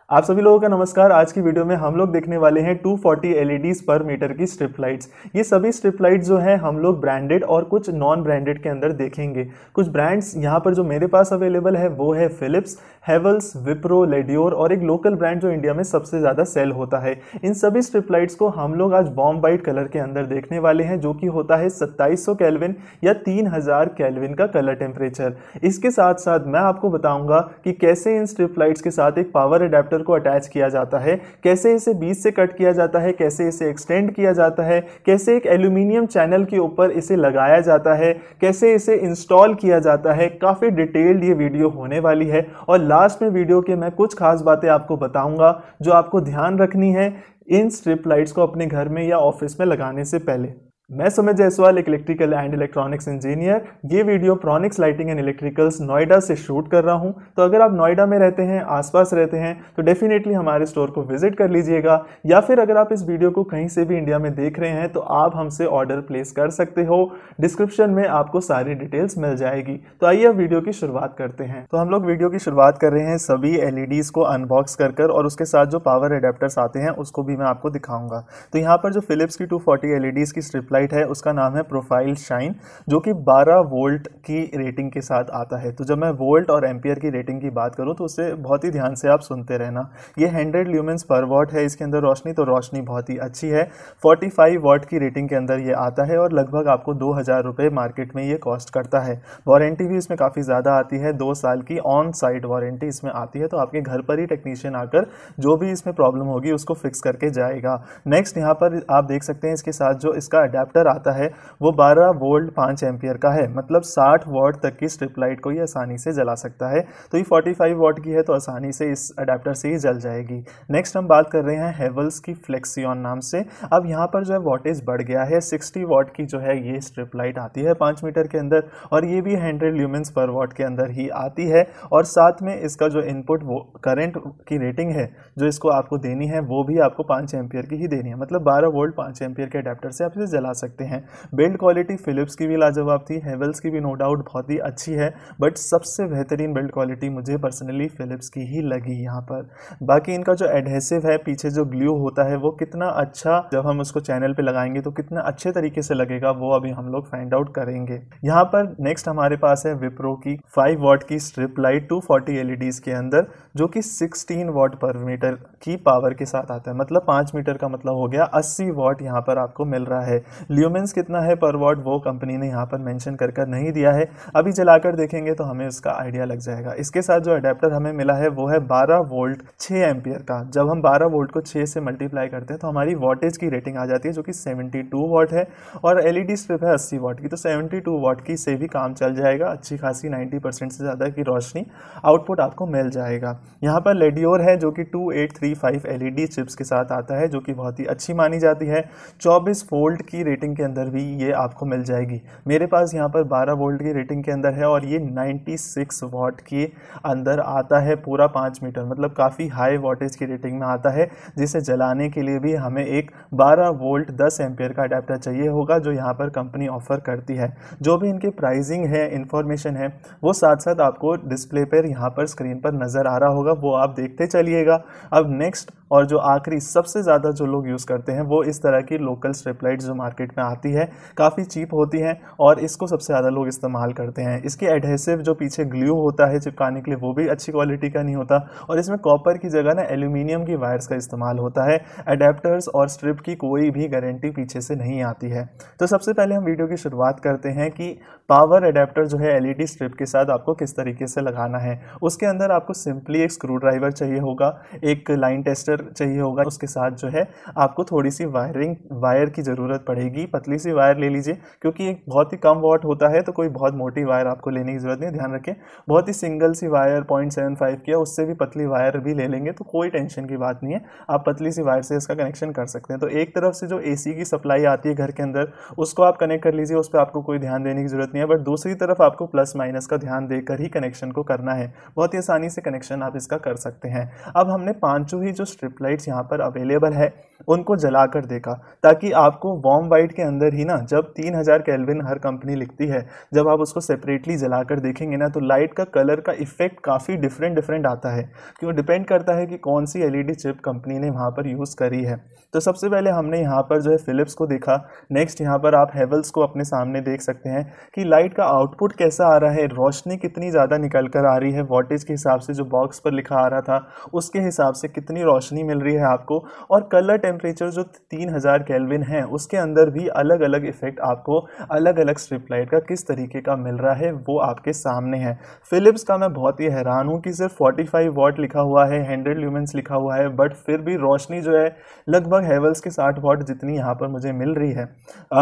आप सभी लोगों का नमस्कार। आज की वीडियो में हम लोग देखने वाले हैं 240 एलईडीज पर मीटर की स्ट्रिप लाइट्स। ये सभी स्ट्रिप लाइट्स जो हैं हम लोग ब्रांडेड और कुछ नॉन ब्रांडेड के अंदर देखेंगे। कुछ ब्रांड्स यहाँ पर जो मेरे पास अवेलेबल है वो है फिलिप्स, हेवल्स, विप्रो, लेडियोर और एक लोकल ब्रांड जो इंडिया में सबसे ज़्यादा सेल होता है। इन सभी स्ट्रिप लाइट्स को हम लोग आज वॉर्म वाइट कलर के अंदर देखने वाले हैं, जो कि होता है 2700 केल्विन या 3000 केल्विन का कलर टेम्परेचर। इसके साथ साथ मैं आपको बताऊंगा कि कैसे इन स्ट्रिप लाइट्स के साथ एक पावर अडेप्टर को अटैच किया जाता है, कैसे इसे बीच से कट किया जाता है, कैसे इसे एक्सटेंड किया जाता है, कैसे एक एल्यूमिनियम चैनल के ऊपर इसे लगाया जाता है, कैसे इसे इंस्टॉल किया जाता है। काफी डिटेल्ड ये वीडियो होने वाली है और लास्ट में वीडियो के मैं कुछ खास बातें आपको बताऊंगा जो आपको ध्यान रखनी है इन स्ट्रिप लाइट्स को अपने घर में या ऑफिस में लगाने से पहले। मैं सुमित जायसवाल, एक इलेक्ट्रिकल एंड इलेक्ट्रॉनिक्स इंजीनियर। ये video Pronix lighting and electricals Noida से शूट कर रहा हूं। तो अगर आप नोएडा में रहते हैं, आसपास रहते हैं, तो डेफिनेटली हमारे स्टोर को विजिट कर लीजिएगा, या फिर अगर आप इस वीडियो को कहीं से भी इंडिया में देख रहे हैं तो आप हमसे ऑर्डर प्लेस कर सकते हो। डिस्क्रिप्शन में आपको सारी डिटेल्स मिल जाएगी। तो आइए अब वीडियो की शुरुआत करते हैं। तो हम लोग वीडियो की शुरुआत कर रहे हैं सभी एलईडीज को अनबॉक्स कर और उसके साथ जो पावर एडेप्टर्स आते हैं उसको भी मैं आपको दिखाऊंगा। तो यहाँ पर जो फिलिप्स की 240 एलईडीज की स्ट्रिप लाइट है उसका नाम है प्रोफाइल शाइन, जो कि 12 वोल्ट की रेटिंग के साथ आता है। तो जब मैं वोल्ट और एम्पियर की रेटिंग की बात करूं तो उसे बहुत ही ध्यान से आप सुनते रहना। ये 100 ल्यूमेंस पर वॉट है इसके अंदर रोशनी, तो रोशनी बहुत ही अच्छी है। 45 वॉट की रेटिंग के अंदर ये आता है और लगभग आपको 2000 रुपये मार्केट में ये कॉस्ट करता है। वारंटी भी इसमें काफ़ी ज़्यादा आती है, 2 साल की ऑन साइट वारंटी इसमें आती है। तो आपके घर पर ही टेक्नीशियन आकर जो भी इसमें प्रॉब्लम होगी उसको फिक्स करके जाएगा। नेक्स्ट यहाँ पर आप देख सकते हैं इसके साथ जो इसका अडेप्टर आता है वो 12 वोल्ट 5 एम्पियर का है, मतलब 60 वॉट तक की स्ट्रिप लाइट को ये आसानी से जला सकता है। तो ये 45 वॉट की है तो आसानी से इस अडेप्टर से ही जल जाएगी। नेक्स्ट हम बात कर रहे हैं हेवल्स की फ्लेक्सियन नाम से। अब यहाँ पर जो है वॉटेज बढ़ गया है, 60 वॉट की जो है ये स्ट्रिप लाइट आती है 5 मीटर के अंदर, और ये भी 100 ल्यूमेंस पर वॉट के अंदर ही आती है। और साथ में इसका जो इनपुट करंट की रेटिंग है जो इसको आपको देनी है वो भी आपको 5 एम्पियर की ही देनी है, मतलब 12 वोल्ट 5 एम्पियर के अडेप्टर से आप इसे जला सकते हैं। बिल्ड क्वालिटी फिलिप्स की भी लाजवाब थी, हेवल्स की भी नो डाउट बहुत ही अच्छी है, बट सबसे बेहतरीन बिल्ड क्वालिटी मुझे पर्सनली फिलिप्स की ही लगी यहाँ पर। बाकी इनका जो एडहेसिव है, पीछे जो ग्लू होता है वो कितना अच्छा, जब हम उसको चैनल पे लगाएंगे तो कितना अच्छे तरीके से लगेगा वो अभी हम लोग फाइंड आउट करेंगे। यहाँ पर नेक्स्ट हमारे पास है विप्रो की 5 वॉट की स्ट्रिप लाइट 240 एलईडीज के अंदर, जो कि 16 वॉट पर मीटर की पावर के साथ आता है, मतलब 5 मीटर का मतलब हो गया 80 वॉट यहाँ पर आपको मिल रहा है। ल्यूमेंस कितना है पर वॉट वो कंपनी ने यहाँ पर मेंशन कर नहीं दिया है, अभी जलाकर देखेंगे तो हमें उसका आइडिया लग जाएगा। इसके साथ जो अडेप्टर हमें मिला है वो है 12 वोल्ट 6 एम्पियर का। जब हम 12 वोल्ट को 6 से मल्टीप्लाई करते हैं तो हमारी वॉटेज की रेटिंग आ जाती है, जो कि 72 वॉट है, और एलईडी स्ट्रिप है 80 वॉट की, तो 72 वॉट की से भी काम चल जाएगा। अच्छी खासी 90% से ज़्यादा की रोशनी आउटपुट आपको मिल जाएगा। यहाँ पर लेडियोर है जो कि 2835 एलईडी चिप्स के साथ आता है, जो कि बहुत ही अच्छी मानी जाती है। 24 वोल्ट की रेटिंग के अंदर भी ये आपको मिल जाएगी। मेरे पास यहाँ पर 12 वोल्ट की रेटिंग के अंदर है और ये 96 वॉट के अंदर आता है, पूरा 5 मीटर, मतलब काफ़ी हाई वॉटेज की रेटिंग में आता है, जिसे जलाने के लिए भी हमें एक 12 वोल्ट 10 एम्पियर का अडेप्टर चाहिए होगा, जो यहाँ पर कंपनी ऑफर करती है। जो भी इनकी प्राइसिंग है, इंफॉर्मेशन है, वो साथ साथ आपको डिस्प्ले पर यहाँ पर स्क्रीन पर नज़र आ रहा होगा, वो आप देखते चलिएगा। अब नेक्स्ट और जो आखिरी सबसे ज़्यादा जो लोग यूज़ करते हैं वो इस तरह की लोकल स्ट्रिप लाइट जो मार्केट में आती है, काफ़ी चीप होती हैं और इसको सबसे ज़्यादा लोग इस्तेमाल करते हैं। इसके एडहेसिव जो पीछे ग्लू होता है चिपकाने के लिए वो भी अच्छी क्वालिटी का नहीं होता, और इसमें कॉपर की जगह ना एल्यूमिनियम की वायर्स का इस्तेमाल होता है। अडेप्टर्स और स्ट्रिप की कोई भी गारंटी पीछे से नहीं आती है। तो सबसे पहले हम वीडियो की शुरुआत करते हैं कि पावर अडेप्टर जो है एलईडी स्ट्रिप के साथ आपको किस तरीके से लगाना है। उसके अंदर आपको सिंपली एक स्क्रू ड्राइवर चाहिए होगा, एक लाइन टेस्टर चाहिए होगा, उसके साथ जो है आपको थोड़ी सी वायर की ज़रूरत पड़ेगी। पतली सी वायर ले लीजिए, क्योंकि एक बहुत ही कम वॉट होता है तो कोई बहुत मोटी वायर आपको लेने की ज़रूरत नहीं, ध्यान रखें। बहुत ही सिंगल सी वायर 0.75 की, उससे भी पतली वायर भी ले लेंगे तो कोई टेंशन की बात नहीं है, आप पतली सी वायर से इसका कनेक्शन कर सकते हैं। तो एक तरफ से जो एसी की सप्लाई आती है घर के अंदर उसको आप कनेक्ट कर लीजिए, उस पर आपको कोई ध्यान देने की ज़रूरत नहीं है, बट दूसरी तरफ आपको प्लस माइनस का ध्यान देकर ही कनेक्शन को करना है। बहुत ही आसानी से कनेक्शन आप इसका कर सकते हैं। अब हमने पांचों ही जो स्ट्रिप लाइट्स यहाँ पर अवेलेबल है उनको जलाकर देखा, ताकि आपको वार्म वाइट के अंदर ही ना, जब 3000 केल्विन हर कंपनी लिखती है, जब आप उसको सेपरेटली जलाकर देखेंगे ना, तो लाइट का कलर का इफेक्ट काफ़ी डिफरेंट आता है। क्यों? डिपेंड करता है कि कौन सी एलईडी चिप कंपनी ने वहाँ पर यूज़ करी है। तो सबसे पहले हमने यहाँ पर जो है फिलिप्स को देखा। नेक्स्ट यहाँ पर आप हेवल्स को अपने सामने देख सकते हैं कि लाइट का आउटपुट कैसा आ रहा है, रोशनी कितनी ज़्यादा निकल कर आ रही है, वॉटेज के हिसाब से जो बॉक्स पर लिखा आ रहा था उसके हिसाब से कितनी रोशनी मिल रही है आपको, और कलर टेम्परेचर जो 3000 केल्विन है उसके अंदर भी अलग अलग इफेक्ट आपको अलग अलग स्ट्रिप लाइट का किस तरीके का मिल रहा है वो आपके सामने है। फिलिप्स का मैं बहुत ही हैरान हूँ कि सिर्फ 45 वॉट लिखा हुआ है, 100 ल्यूमेंस लिखा हुआ है, बट फिर भी रोशनी जो है लगभग हेवल्स के 60 वॉट जितनी यहाँ पर मुझे मिल रही है।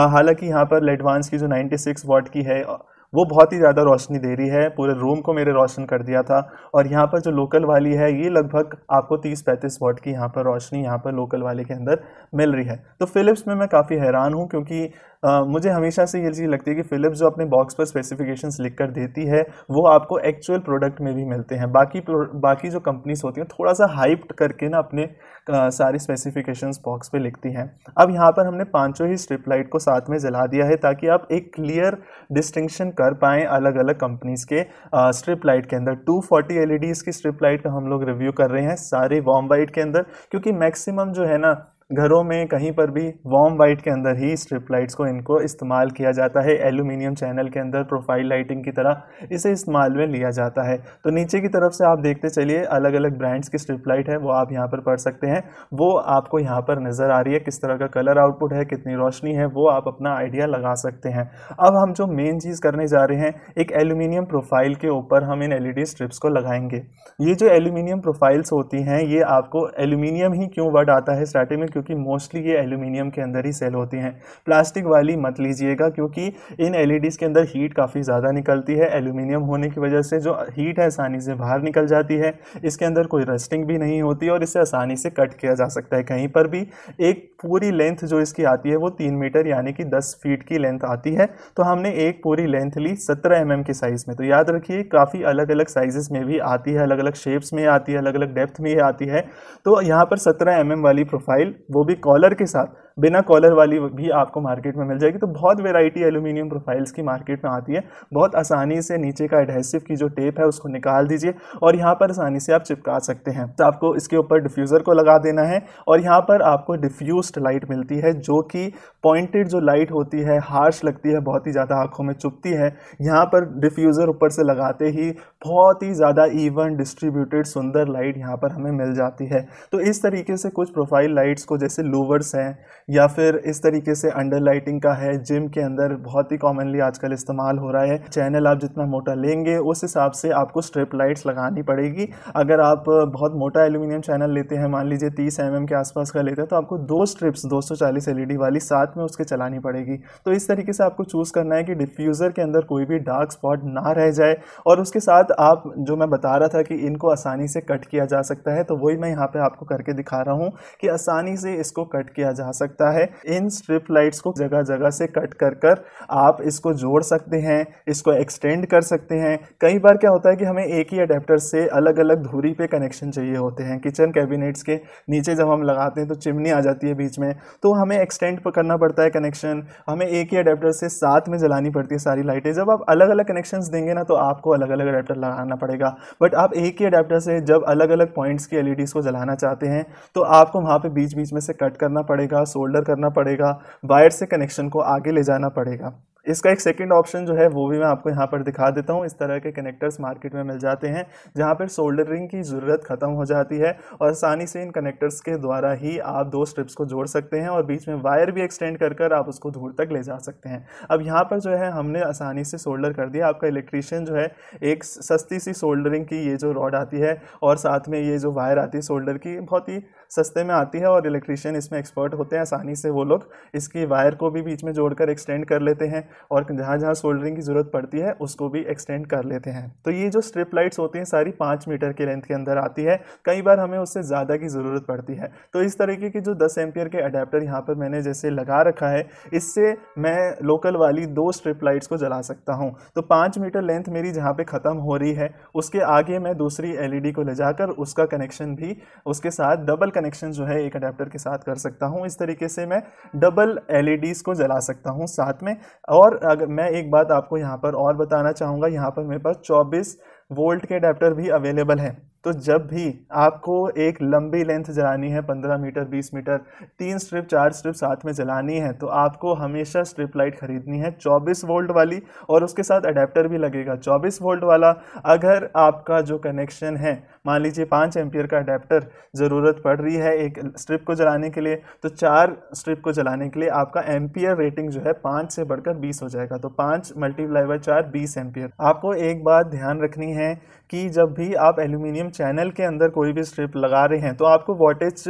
हालांकि यहाँ पर लेडवांस की जो 96 वॉट की है वो बहुत ही ज़्यादा रोशनी दे रही है, पूरे रूम को मेरे रोशन कर दिया था। और यहाँ पर जो लोकल वाली है ये लगभग आपको 30-35 वॉट की यहाँ पर रोशनी यहाँ पर लोकल वाले के अंदर मिल रही है। तो फिलिप्स में मैं काफ़ी हैरान हूँ, क्योंकि मुझे हमेशा से ये चीज़ लगती है कि फिलिप्स जो अपने बॉक्स पर स्पेसिफिकेशंस लिख कर देती है वो आपको एक्चुअल प्रोडक्ट में भी मिलते हैं। बाकी जो कंपनीज होती हैं थोड़ा सा हाइप्ड करके ना अपने सारी स्पेसिफिकेशंस बॉक्स पे लिखती हैं। अब यहाँ पर हमने पांचों ही स्ट्रिप लाइट को साथ में जला दिया है, ताकि आप एक क्लियर डिस्टिंक्शन कर पाएँ अलग अलग कंपनीज के स्ट्रिप लाइट के अंदर। 240 एलईडीज़ की स्ट्रिप लाइट का हम लोग रिव्यू कर रहे हैं सारे वार्म वाइट के अंदर, क्योंकि मैक्सिमम जो है ना घरों में कहीं पर भी वार्म वाइट के अंदर ही स्ट्रिप लाइट्स को इनको इस्तेमाल किया जाता है। एल्यूमिनियम चैनल के अंदर प्रोफाइल लाइटिंग की तरह इसे इस्तेमाल में लिया जाता है। तो नीचे की तरफ से आप देखते चलिए अलग अलग ब्रांड्स की स्ट्रिप लाइट है वो आप यहाँ पर पढ़ सकते हैं, वो आपको यहाँ पर नज़र आ रही है, किस तरह का कलर आउटपुट है, कितनी रोशनी है, वो आप अपना आइडिया लगा सकते हैं। अब हम जो मेन चीज़ करने जा रहे हैं, एक एल्यूमिनियम प्रोफाइल के ऊपर हम इन एलईडी स्ट्रिप्स को लगाएंगे। ये जो एल्यूमिनियम प्रोफाइल्स होती हैं ये आपको एल्यूमिनियम ही क्यों वर्ड आता है स्टार्टिंग में, क्योंकि मोस्टली ये एल्यूमिनियम के अंदर ही सेल होती हैं। प्लास्टिक वाली मत लीजिएगा, क्योंकि इन एलईडीज़ के अंदर हीट काफ़ी ज़्यादा निकलती है। एल्यूमिनियम होने की वजह से जो हीट है आसानी से बाहर निकल जाती है, इसके अंदर कोई रस्टिंग भी नहीं होती और इसे आसानी से कट किया जा सकता है कहीं पर भी। एक पूरी लेंथ जो इसकी आती है वो 3 मीटर यानी कि 10 फीट की लेंथ आती है। तो हमने एक पूरी लेंथ ली 17 mm के साइज़ में। तो याद रखिए काफ़ी अलग अलग साइजेस में भी आती है, अलग अलग शेप्स में आती है, अलग अलग डेप्थ में आती है। तो यहाँ पर 17 mm वाली प्रोफाइल, वो भी कॉलर के साथ, बिना कॉलर वाली भी आपको मार्केट में मिल जाएगी। तो बहुत वैरायटी एल्यूमिनियम प्रोफाइल्स की मार्केट में आती है। बहुत आसानी से नीचे का एडहेसिव की जो टेप है उसको निकाल दीजिए और यहाँ पर आसानी से आप चिपका सकते हैं। तो आपको इसके ऊपर डिफ्यूज़र को लगा देना है और यहाँ पर आपको डिफ्यूज्ड लाइट मिलती है, जो कि पॉइंटेड जो लाइट होती है, हार्श लगती है, बहुत ही ज़्यादा आंखों में चुभती है। यहाँ पर डिफ्यूज़र ऊपर से लगाते ही बहुत ही ज़्यादा इवन डिस्ट्रीब्यूटेड सुंदर लाइट यहाँ पर हमें मिल जाती है। तो इस तरीके से कुछ प्रोफाइल लाइट्स को, जैसे लूवर्स हैं या फिर इस तरीके से अंडर लाइटिंग का है, जिम के अंदर बहुत ही कॉमनली आजकल इस्तेमाल हो रहा है। चैनल आप जितना मोटा लेंगे उस हिसाब से आपको स्ट्रिप लाइट्स लगानी पड़ेगी। अगर आप बहुत मोटा एल्यूमिनियम चैनल लेते हैं, मान लीजिए 30 mm के आसपास का लेते हैं, तो आपको 2 स्ट्रिप्स 240 LED वाली साथ में उसके चलानी पड़ेगी। तो इस तरीके से आपको चूज़ करना है कि डिफ्यूज़र के अंदर कोई भी डार्क स्पॉट ना रह जाए। और उसके साथ आप जो मैं बता रहा था कि इनको आसानी से कट किया जा सकता है, तो वही मैं यहाँ पे आपको करके दिखा रहा हूँ कि आसानी से इसको कट किया जा सकता है। इन स्ट्रिप लाइट्स को जगह जगह से कट कर आप इसको जोड़ सकते हैं, इसको एक्सटेंड कर सकते हैं। कई बार क्या होता है कि हमें एक ही अडेप्टर से अलग अलग धुरी पे कनेक्शन चाहिए होते हैं। किचन कैबिनेट्स के नीचे जब हम लगाते हैं तो चिमनी आ जाती है बीच में, तो हमें एक्सटेंड करना पड़ता है कनेक्शन। हमें एक ही अडेप्टर से साथ में जलानी पड़ती है सारी लाइटें। जब आप अलग अलग कनेक्शंस देंगे ना, तो आपको अलग अलग अडेप्टर लगाना पड़ेगा। बट आप एक ही अडेप्टर से जब अलग अलग पॉइंट्स की एलईडीज़ को जलाना चाहते हैं, तो आपको वहाँ पे बीच बीच में से कट करना पड़ेगा, सोल्डर करना पड़ेगा, वायर से कनेक्शन को आगे ले जाना पड़ेगा। इसका एक सेकंड ऑप्शन जो है वो भी मैं आपको यहाँ पर दिखा देता हूँ। इस तरह के कनेक्टर्स मार्केट में मिल जाते हैं, जहाँ पर सोल्डरिंग की ज़रूरत ख़त्म हो जाती है और आसानी से इन कनेक्टर्स के द्वारा ही आप 2 स्ट्रिप्स को जोड़ सकते हैं और बीच में वायर भी एक्सटेंड कर आप उसको दूर तक ले जा सकते हैं। अब यहाँ पर जो है हमने आसानी से सोल्डर कर दिया। आपका इलेक्ट्रीशियन जो है, एक सस्ती सी सोल्डरिंग की ये जो रॉड आती है और साथ में ये जो वायर आती है सोल्डर की, बहुत ही सस्ते में आती है और इलेक्ट्रीशियन इसमें एक्सपर्ट होते हैं। आसानी से वो लोग इसकी वायर को भी बीच में जोड़कर एक्सटेंड कर लेते हैं और जहाँ जहाँ सोल्डरिंग की ज़रूरत पड़ती है उसको भी एक्सटेंड कर लेते हैं। तो ये जो स्ट्रिप लाइट्स होती हैं सारी 5 मीटर के लेंथ के अंदर आती है, कई बार हमें उससे ज़्यादा की ज़रूरत पड़ती है। तो इस तरीके की जो 10 एम्पियर के अडेप्टर यहाँ पर मैंने जैसे लगा रखा है, इससे मैं लोकल वाली 2 स्ट्रिप लाइट्स को जला सकता हूँ। तो 5 मीटर लेंथ मेरी जहाँ पे ख़त्म हो रही है उसके आगे मैं दूसरी एलईडी को ले जाकर उसका कनेक्शन भी उसके साथ डबल कनेक्शन जो है एक अडेप्टर के साथ कर सकता हूँ। इस तरीके से मैं डबल एलईडीज़ को जला सकता हूँ साथ में। और अगर मैं एक बात आपको यहाँ पर और बताना चाहूँगा, यहाँ पर मेरे पास 24 वोल्ट के अडेप्टर भी अवेलेबल हैं। तो जब भी आपको एक लंबी लेंथ जलानी है 15 मीटर 20 मीटर 3 स्ट्रिप 4 स्ट्रिप साथ में जलानी है, तो आपको हमेशा स्ट्रिप लाइट खरीदनी है 24 वोल्ट वाली, और उसके साथ अडेप्टर भी लगेगा 24 वोल्ट वाला। अगर आपका जो कनेक्शन है मान लीजिए 5 एम्पियर का अडेप्टर ज़रूरत पड़ रही है एक स्ट्रिप को जलाने के लिए, तो 4 स्ट्रिप को जलाने के लिए आपका एम्पियर रेटिंग जो है 5 से बढ़कर 20 हो जाएगा। तो 5 मल्टीप्लाई बाय 4 20 एम्पियर। आपको एक बात ध्यान रखनी है कि जब भी आप एल्यूमिनियम चैनल के अंदर कोई भी स्ट्रिप लगा रहे हैं तो आपको वोल्टेज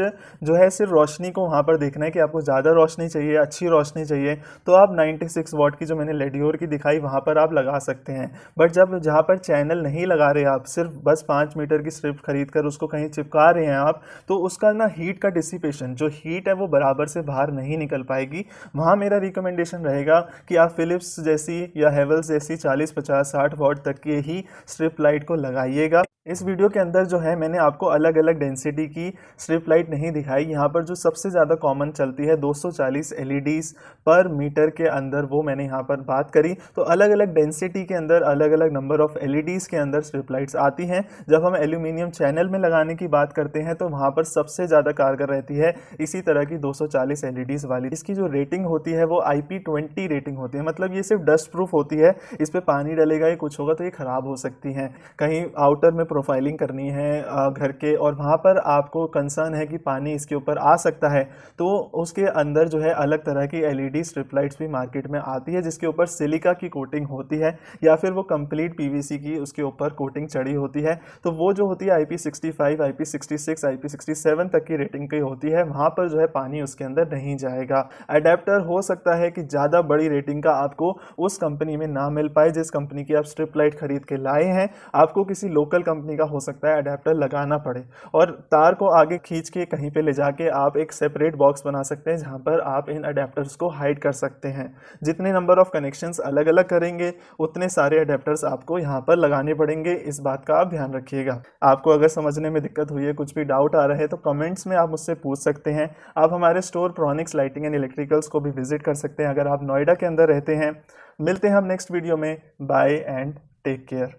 जो है सिर्फ रोशनी को वहाँ पर देखना है कि आपको ज़्यादा रोशनी चाहिए, अच्छी रोशनी चाहिए, तो आप 96 वाट की जो मैंने लेडियोर की दिखाई वहाँ पर आप लगा सकते हैं। बट जब जहाँ पर चैनल नहीं लगा रहे आप, सिर्फ बस 5 मीटर की स्ट्रिप खरीद कर उसको कहीं चिपका रहे हैं आप, तो उसका ना हीट का डिसिपेशन जो हीट है वो बराबर से बाहर नहीं निकल पाएगी। वहाँ मेरा रिकमेंडेशन रहेगा कि आप फिलिप्स जैसी या हेवल्स जैसी 40 50 60 वाट तक की ही स्ट्रिप लाइट को लगाइएगा। इस वीडियो के अंदर जो है मैंने आपको अलग अलग डेंसिटी की स्ट्रिप लाइट नहीं दिखाई। यहाँ पर जो सबसे ज़्यादा कॉमन चलती है 240 एलईडीज़ पर मीटर के अंदर, वो मैंने यहाँ पर बात करी। तो अलग अलग डेंसिटी के अंदर अलग अलग नंबर ऑफ एलईडीज़ के अंदर स्ट्रिप लाइट्स आती हैं। जब हम एल्यूमिनियम चैनल में लगाने की बात करते हैं तो वहाँ पर सबसे ज़्यादा कारगर रहती है इसी तरह की 240 एलईडीज़ वाली। इसकी जो रेटिंग होती है वो IP20 रेटिंग होती है, मतलब ये सिर्फ डस्ट प्रूफ होती है। इस पर पानी डलेगा या कुछ होगा तो ये ख़राब हो सकती हैं। कहीं आउटर में प्रोफाइलिंग करनी है घर के और वहाँ पर आपको कंसर्न है कि पानी इसके ऊपर आ सकता है, तो उसके अंदर जो है अलग तरह की एलईडी स्ट्रिप लाइट्स भी मार्केट में आती है जिसके ऊपर सिलिका की कोटिंग होती है या फिर वो कंप्लीट पीवीसी की उसके ऊपर कोटिंग चढ़ी होती है। तो वो जो होती है IP65 IP66 IP67 तक की रेटिंग की होती है। वहाँ पर जो है पानी उसके अंदर नहीं जाएगा। अडेप्टर हो सकता है कि ज़्यादा बड़ी रेटिंग का आपको उस कंपनी में ना मिल पाए जिस कंपनी की आप स्ट्रिप लाइट खरीद के लाए हैं, आपको किसी लोकल कंपनी का हो सकता है अडेप्टर लगाना पड़े, और तार को आगे खींच के कहीं पे ले जाके आप एक सेपरेट बॉक्स बना सकते हैं जहां पर आप इन अडेप्टर्स को हाइड कर सकते हैं। जितने नंबर ऑफ कनेक्शंस अलग अलग करेंगे उतने सारे अडेप्टर्स आपको यहां पर लगाने पड़ेंगे। इस बात का आप ध्यान रखिएगा। आपको अगर समझने में दिक्कत हुई है, कुछ भी डाउट आ रहा है, तो कमेंट्स में आप मुझसे पूछ सकते हैं। आप हमारे स्टोर प्रोनिक्स लाइटिंग एंड इलेक्ट्रिकल्स को भी विजिट कर सकते हैं अगर आप नोएडा के अंदर रहते हैं। मिलते हैं हम नेक्स्ट वीडियो में। Bye and take care.